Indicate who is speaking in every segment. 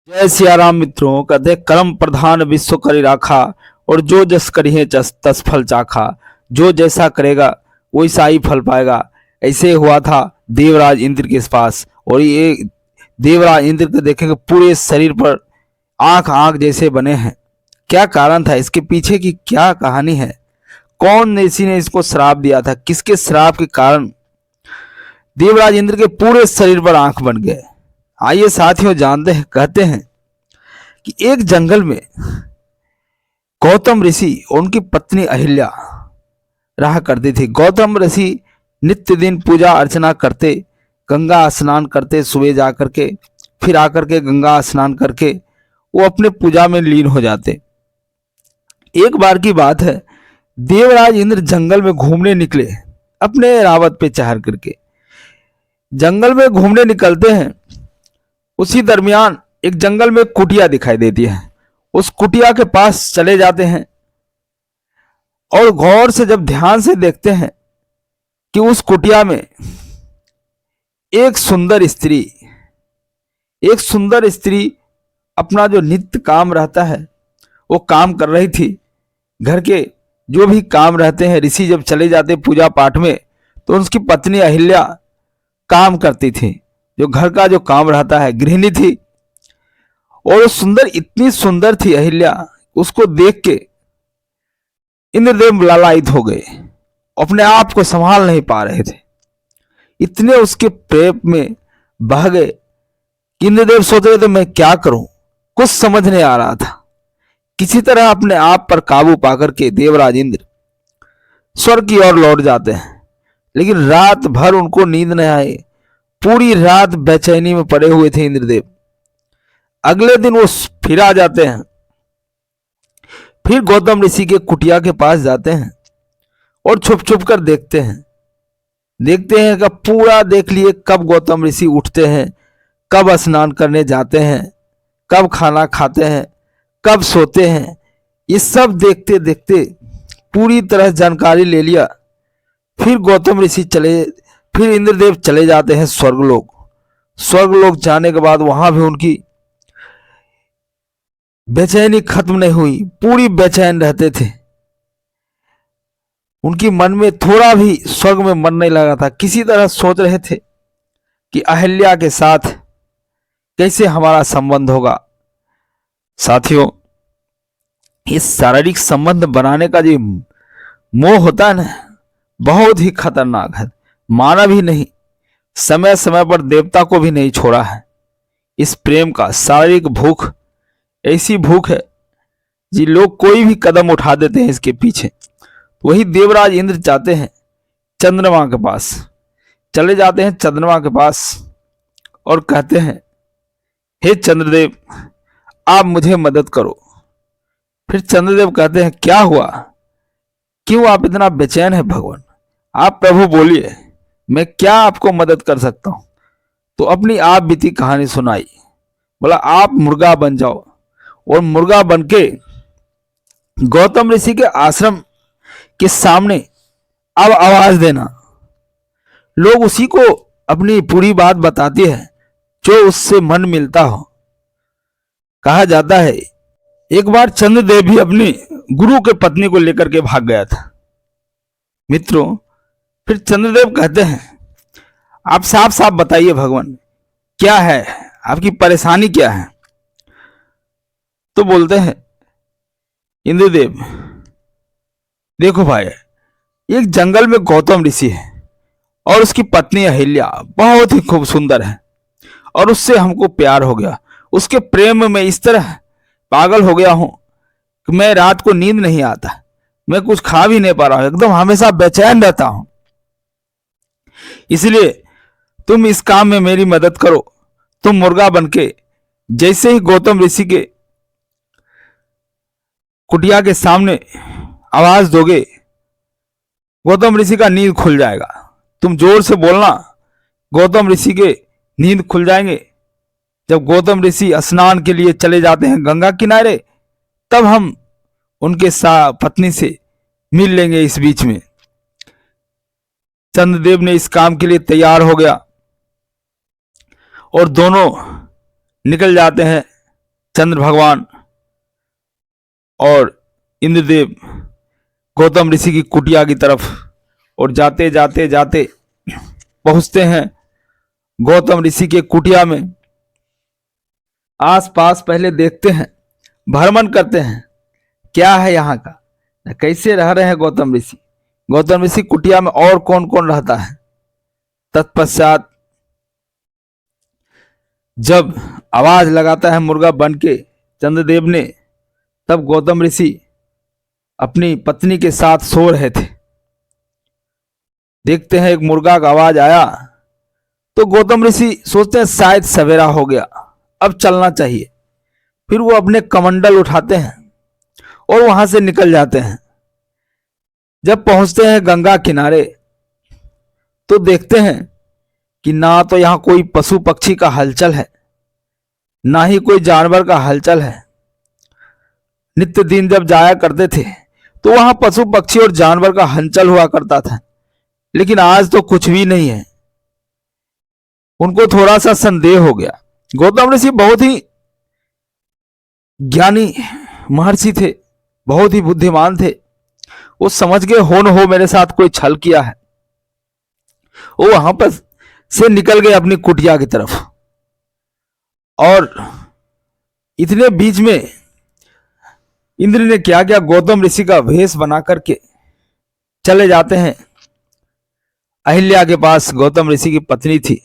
Speaker 1: जय सिया राम मित्रों। कहते कर्म प्रधान विश्व करि राखा, और जो जस करिए तस फल चाखा। जो जैसा करेगा वैसा ही फल पाएगा। ऐसे हुआ था देवराज इंद्र के पास। और ये देवराज इंद्र को देखेंगे पूरे शरीर पर आंख आंख जैसे बने हैं। क्या कारण था, इसके पीछे की क्या कहानी है? कौन ऋषि ने इसको श्राप दिया था? किसके श्राप के कारण देवराज इंद्र के पूरे शरीर पर आंख बन गए? आइए साथियों जानते हैं। कहते हैं कि एक जंगल में गौतम ऋषि और उनकी पत्नी अहिल्या रहा करती थी। गौतम ऋषि नित्य दिन पूजा अर्चना करते, गंगा स्नान करते, सुबह जा करके फिर आकर के गंगा स्नान करके वो अपने पूजा में लीन हो जाते। एक बार की बात है, देवराज इंद्र जंगल में घूमने निकले अपने रावत पे चढ़ करके। जंगल में घूमने निकलते हैं, उसी दरमियान एक जंगल में कुटिया दिखाई देती है। उस कुटिया के पास चले जाते हैं और गौर से जब ध्यान से देखते हैं कि उस कुटिया में एक सुंदर स्त्री अपना जो नित्य काम रहता है वो काम कर रही थी। घर के जो भी काम रहते हैं, ऋषि जब चले जाते पूजा पाठ में तो उसकी पत्नी अहिल्या काम करती थी। जो घर का जो काम रहता है, गृहिणी थी। और वो सुंदर, इतनी सुंदर थी अहिल्या, उसको देख के इंद्रदेव लालायित हो गए, अपने आप को संभाल नहीं पा रहे थे। इतने उसके प्रेम में बह गए कि इंद्रदेव सोच रहे थे मैं क्या करूं, कुछ समझ नहीं आ रहा था। किसी तरह अपने आप पर काबू पाकर के देवराज इंद्र स्वर्ग की ओर लौट जाते हैं। लेकिन रात भर उनको नींद नहीं आई। पूरी रात बेचैनी में पड़े हुए थे इंद्रदेव। अगले दिन वो फिर आ जाते हैं। फिर गौतम ऋषि के कुटिया के पास जाते हैं और छुप छुप कर देखते हैं कि पूरा देख लिए कब गौतम ऋषि उठते हैं, कब स्नान करने जाते हैं, कब खाना खाते हैं, कब सोते हैं। ये सब देखते देखते पूरी तरह जानकारी ले लिया। फिर गौतम ऋषि फिर इंद्रदेव चले जाते हैं स्वर्गलोक जाने के बाद वहां भी उनकी बेचैनी खत्म नहीं हुई। पूरी बेचैन रहते थे। उनकी मन में थोड़ा भी स्वर्ग में मन नहीं लगा था। किसी तरह सोच रहे थे कि अहिल्या के साथ कैसे हमारा संबंध होगा। साथियों, इस शारीरिक संबंध बनाने का जो मोह होता है ना, बहुत ही खतरनाक है। मानव ही नहीं, समय समय पर देवता को भी नहीं छोड़ा है। इस प्रेम का शारीरिक भूख ऐसी भूख है जी, लोग कोई भी कदम उठा देते हैं इसके पीछे। वही देवराज इंद्र चाहते हैं चंद्रमा के पास चले जाते हैं, चंद्रमा के पास, और कहते हैं हे चंद्रदेव, आप मुझे मदद करो। फिर चंद्रदेव कहते हैं क्या हुआ, क्यों आप इतना बेचैन है भगवान? आप प्रभु बोलिए, मैं क्या आपको मदद कर सकता हूं? तो अपनी आप बीती कहानी सुनाई। बोला आप मुर्गा बन जाओ, और मुर्गा बनके गौतम ऋषि के आश्रम के सामने अब आवाज देना। लोग उसी को अपनी पूरी बात बताती है जो उससे मन मिलता हो। कहा जाता है एक बार चंद्रदेव भी अपनी गुरु के पत्नी को लेकर के भाग गया था। मित्रों, फिर चंद्रदेव कहते हैं आप साफ साफ बताइए भगवान, क्या है आपकी परेशानी, क्या है? तो बोलते हैं इंद्रदेव, देखो भाई, एक जंगल में गौतम ऋषि है और उसकी पत्नी अहिल्या बहुत ही खूब सुंदर है, और उससे हमको प्यार हो गया। उसके प्रेम में इस तरह पागल हो गया हूं कि मैं रात को नींद नहीं आता, मैं कुछ खा भी नहीं पा रहा हूं, एकदम हमेशा बेचैन रहता हूं। इसलिए तुम इस काम में मेरी मदद करो। तुम मुर्गा बनके जैसे ही गौतम ऋषि के कुटिया के सामने आवाज दोगे, गौतम ऋषि का नींद खुल जाएगा। तुम जोर से बोलना, गौतम ऋषि के नींद खुल जाएंगे। जब गौतम ऋषि स्नान के लिए चले जाते हैं गंगा किनारे, तब हम उनके पत्नी से मिल लेंगे। इस बीच में चंद्रदेव ने इस काम के लिए तैयार हो गया और दोनों निकल जाते हैं चंद्र भगवान और इंद्रदेव गौतम ऋषि की कुटिया की तरफ, और जाते जाते जाते पहुंचते हैं गौतम ऋषि के कुटिया में। आसपास पहले देखते हैं, भ्रमण करते हैं, क्या है यहाँ का, कैसे रह रहे हैं गौतम ऋषि। गौतम ऋषि कुटिया में और कौन कौन रहता है। तत्पश्चात जब आवाज लगाता है मुर्गा बन के चंद्रदेव ने, तब गौतम ऋषि अपनी पत्नी के साथ सो रहे थे। देखते हैं एक मुर्गा का आवाज आया, तो गौतम ऋषि सोचते हैं शायद सवेरा हो गया, अब चलना चाहिए। फिर वो अपने कमंडल उठाते हैं और वहां से निकल जाते हैं। जब पहुंचते हैं गंगा किनारे, तो देखते हैं कि ना तो यहां कोई पशु पक्षी का हलचल है, ना ही कोई जानवर का हलचल है। नित्य दिन जब जाया करते थे तो वहां पशु पक्षी और जानवर का हलचल हुआ करता था, लेकिन आज तो कुछ भी नहीं है। उनको थोड़ा सा संदेह हो गया। गौतम ऋषि बहुत ही ज्ञानी महर्षि थे, बहुत ही बुद्धिमान थे। वो समझ गए हो न हो मेरे साथ कोई छल किया है। वो वहां पर से निकल गए अपनी कुटिया की तरफ, और इतने बीच में इंद्र ने क्या किया, गौतम ऋषि का वेश बना करके चले जाते हैं। अहिल्या के पास गौतम ऋषि की पत्नी थी,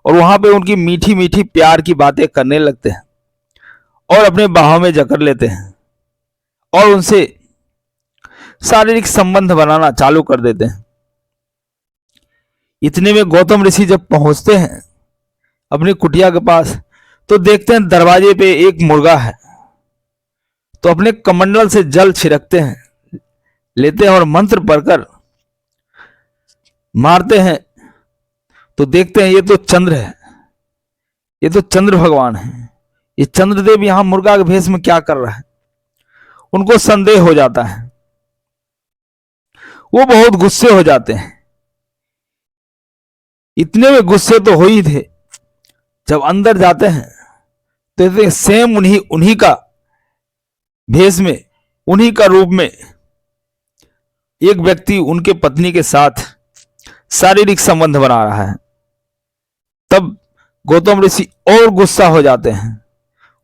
Speaker 1: और वहां पे उनकी मीठी मीठी प्यार की बातें करने लगते हैं और अपने बाहों में जकड़ लेते हैं और उनसे शारीरिक संबंध बनाना चालू कर देते हैं। इतने में गौतम ऋषि जब पहुंचते हैं अपनी कुटिया के पास, तो देखते हैं दरवाजे पे एक मुर्गा है। तो अपने कमंडल से जल छिड़कते हैं, लेते हैं और मंत्र पढ़कर मारते हैं। तो देखते हैं ये तो चंद्र है, ये तो चंद्र भगवान है। ये चंद्रदेव यहां मुर्गा के भेष में क्या कर रहा है। उनको संदेह हो जाता है, वो बहुत गुस्से हो जाते हैं। इतने में गुस्से तो हो ही थे, जब अंदर जाते हैं तो सेम उन्हीं का भेष में, उन्हीं का रूप में एक व्यक्ति उनके पत्नी के साथ शारीरिक संबंध बना रहा है। तब गौतम ऋषि और गुस्सा हो जाते हैं,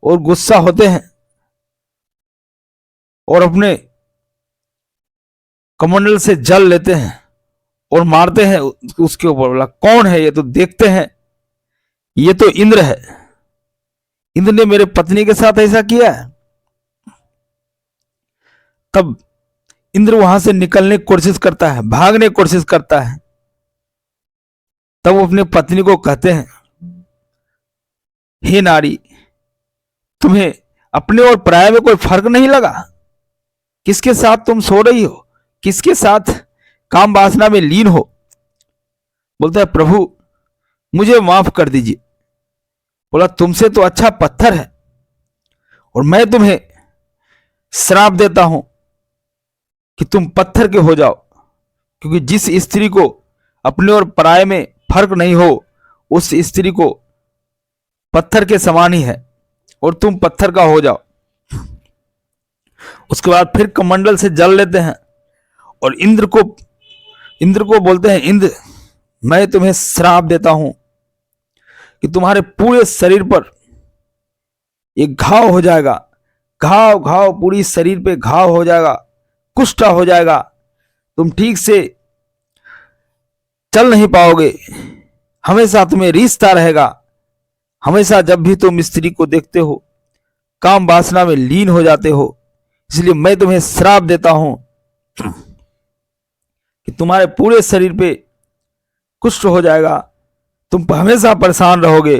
Speaker 1: और गुस्सा होते हैं और अपने कमंडल से जल लेते हैं और मारते हैं उसके ऊपर। बोला कौन है ये, तो देखते हैं ये तो इंद्र है। इंद्र ने मेरे पत्नी के साथ ऐसा किया है। तब इंद्र वहां से निकलने की कोशिश करता है, भागने की कोशिश करता है। तब वो अपने पत्नी को कहते हैं, हे नारी, तुम्हें अपने और पराये में कोई फर्क नहीं लगा? किसके साथ तुम सो रही हो, किसके साथ काम वासना में लीन हो? बोलता है प्रभु मुझे माफ कर दीजिए। बोला तुमसे तो अच्छा पत्थर है, और मैं तुम्हें श्राप देता हूं कि तुम पत्थर के हो जाओ, क्योंकि जिस स्त्री को अपने और पराये में फर्क नहीं हो, उस स्त्री को पत्थर के समान ही है, और तुम पत्थर का हो जाओ। उसके बाद फिर कमंडल से जल लेते हैं और इंद्र को बोलते हैं, इंद्र मैं तुम्हें श्राप देता हूं कि तुम्हारे पूरे शरीर पर एक घाव हो जाएगा, घाव पूरी शरीर पे घाव हो जाएगा, कुष्ठ हो जाएगा, तुम ठीक से चल नहीं पाओगे, हमेशा तुम्हें रिश्ता रहेगा, हमेशा जब भी तुम स्त्री को देखते हो काम वासना में लीन हो जाते हो। इसलिए मैं तुम्हें श्राप देता हूं कि तुम्हारे पूरे शरीर पे कुष्ठ हो जाएगा, तुम हमेशा परेशान रहोगे।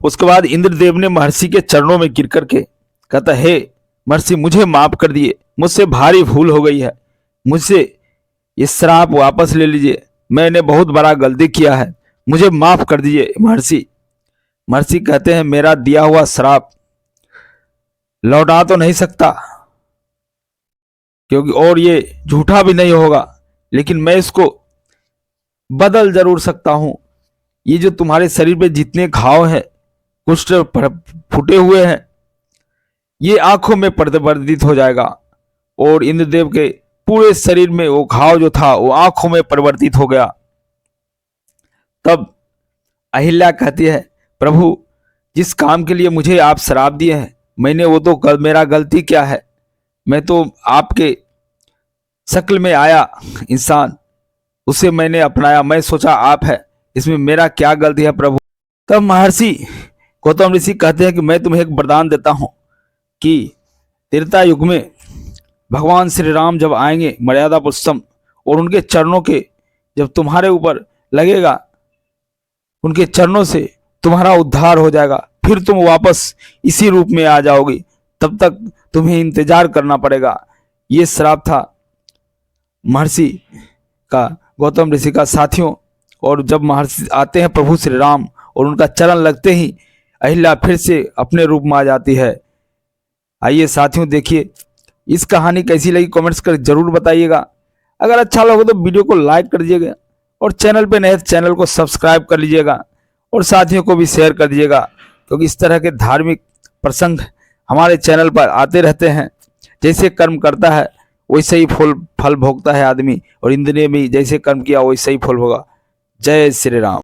Speaker 1: उसके बाद इंद्रदेव ने महर्षि के चरणों में गिर करके कहता, हे महर्षि मुझे माफ कर दिए, मुझसे भारी भूल हो गई है, मुझसे ये श्राप वापस ले लीजिए, मैंने बहुत बड़ा गलती किया है, मुझे माफ कर दीजिए महर्षि। महर्षि कहते हैं मेरा दिया हुआ श्राप लौटा तो नहीं सकता, क्योंकि और ये झूठा भी नहीं होगा, लेकिन मैं इसको बदल जरूर सकता हूं। ये जो तुम्हारे शरीर पे जितने घाव हैं, कुष्ठ फूटे हुए हैं, ये आंखों में परिवर्तित हो जाएगा। और इंद्रदेव के पूरे शरीर में वो घाव जो था वो आंखों में परिवर्तित हो गया। तब अहिल्या कहती है, प्रभु जिस काम के लिए मुझे आप श्राप दिए हैं, मैंने वो तो मेरा गलती क्या है? मैं तो आपके शक्ल में आया इंसान, उसे मैंने अपनाया, मैं सोचा आप है, इसमें मेरा क्या गलती है प्रभु? तब महर्षि गौतम ऋषि कहते हैं कि मैं तुम्हें एक वरदान देता हूं कि त्रेता युग में भगवान श्री राम जब आएंगे मर्यादा पुरुषोत्तम, और उनके चरणों के जब तुम्हारे ऊपर लगेगा, उनके चरणों से तुम्हारा उद्धार हो जाएगा, फिर तुम वापस इसी रूप में आ जाओगी, तब तक तुम्हें इंतजार करना पड़ेगा। ये श्राप था महर्षि का, गौतम ऋषि का साथियों। और जब महर्षि आते हैं प्रभु श्री राम और उनका चरण लगते ही अहिल्या फिर से अपने रूप में आ जाती है। आइए साथियों देखिए इस कहानी कैसी लगी, कमेंट्स कर जरूर बताइएगा। अगर अच्छा लगे तो वीडियो को लाइक कर दीजिएगा, और चैनल पे नए चैनल को सब्सक्राइब कर लीजिएगा, और साथियों को भी शेयर कर दीजिएगा, क्योंकि इस तरह के धार्मिक प्रसंग हमारे चैनल पर आते रहते हैं। जैसे कर्म करता है वैसे ही फल भोगता है आदमी, और इंद्र ने भी जैसे कर्म किया वैसे ही फल भोगा। जय श्री राम।